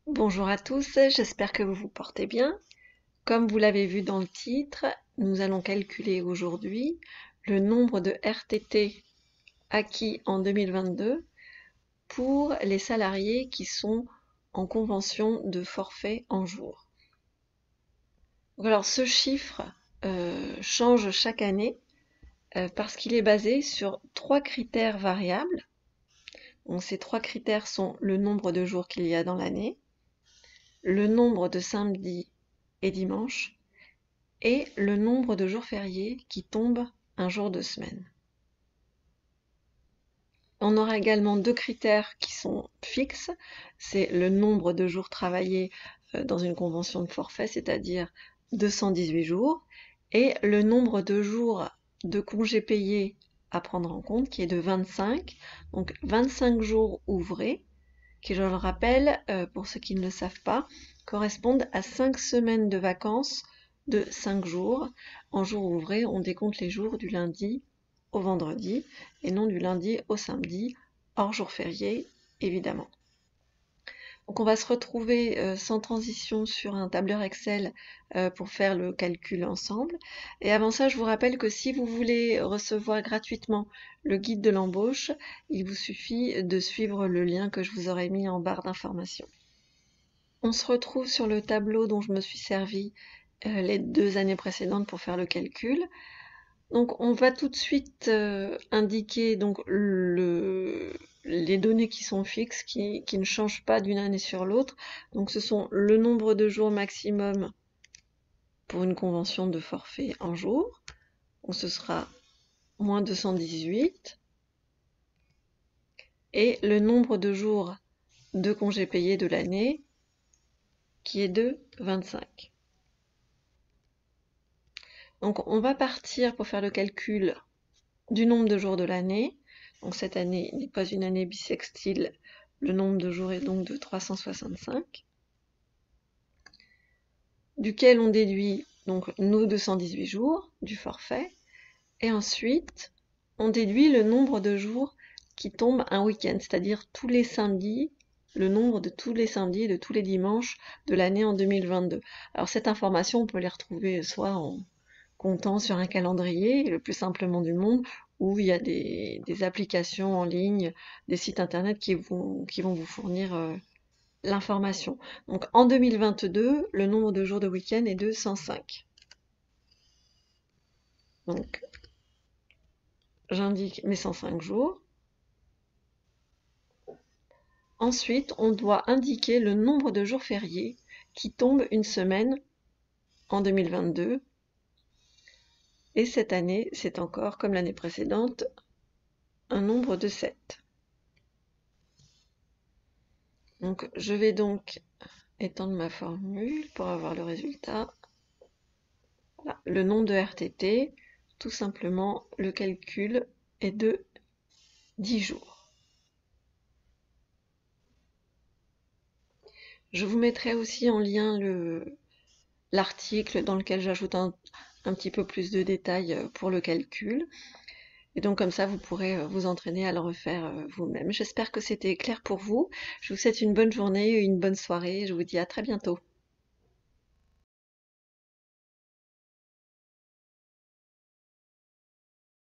Bonjour à tous, j'espère que vous vous portez bien. Comme vous l'avez vu dans le titre, nous allons calculer aujourd'hui le nombre de RTT acquis en 2022 pour les salariés qui sont en convention de forfait en jours. Alors ce chiffre change chaque année parce qu'il est basé sur trois critères variables. Donc ces trois critères sont le nombre de jours qu'il y a dans l'année, le nombre de samedis et dimanches, et le nombre de jours fériés qui tombent un jour de semaine. On aura également deux critères qui sont fixes, c'est le nombre de jours travaillés dans une convention de forfait, c'est-à-dire 218 jours, et le nombre de jours de congés payés à prendre en compte, qui est de 25, donc 25 jours ouvrés, qui, je le rappelle, pour ceux qui ne le savent pas, correspondent à 5 semaines de vacances de 5 jours. En jours ouvrés, on décompte les jours du lundi au vendredi et non du lundi au samedi, hors jour férié, évidemment. Donc on va se retrouver sans transition sur un tableur Excel pour faire le calcul ensemble. Et avant ça, je vous rappelle que si vous voulez recevoir gratuitement le guide de l'embauche, il vous suffit de suivre le lien que je vous aurai mis en barre d'information. On se retrouve sur le tableau dont je me suis servi les 2 années précédentes pour faire le calcul. Donc on va tout de suite indiquer donc les données qui sont fixes, qui ne changent pas d'une année sur l'autre. Donc ce sont le nombre de jours maximum pour une convention de forfait en jour. Donc ce sera moins 218. Et le nombre de jours de congés payés de l'année, qui est de 25. Donc on va partir pour faire le calcul du nombre de jours de l'année. Donc cette année n'est pas une année bissextile, le nombre de jours est donc de 365, duquel on déduit donc nos 218 jours du forfait, et ensuite on déduit le nombre de jours qui tombent un week-end, c'est-à-dire tous les samedis, le nombre de tous les samedis et de tous les dimanches de l'année en 2022. Alors cette information, on peut les retrouver soit en comptant sur un calendrier, le plus simplement du monde, où il y a des applications en ligne, des sites internet qui vont vous fournir l'information. Donc en 2022, le nombre de jours de week-end est de 105. Donc j'indique mes 105 jours. Ensuite, on doit indiquer le nombre de jours fériés qui tombent une semaine en 2022. Et cette année, c'est encore, comme l'année précédente, un nombre de 7. Donc je vais donc étendre ma formule pour avoir le résultat. Voilà. Le nombre de RTT, tout simplement, le calcul est de 10 jours. Je vous mettrai aussi en lien l'article dans lequel j'ajoute un petit peu plus de détails pour le calcul. Et donc comme ça, vous pourrez vous entraîner à le refaire vous-même. J'espère que c'était clair pour vous. Je vous souhaite une bonne journée, une bonne soirée. Je vous dis à très bientôt.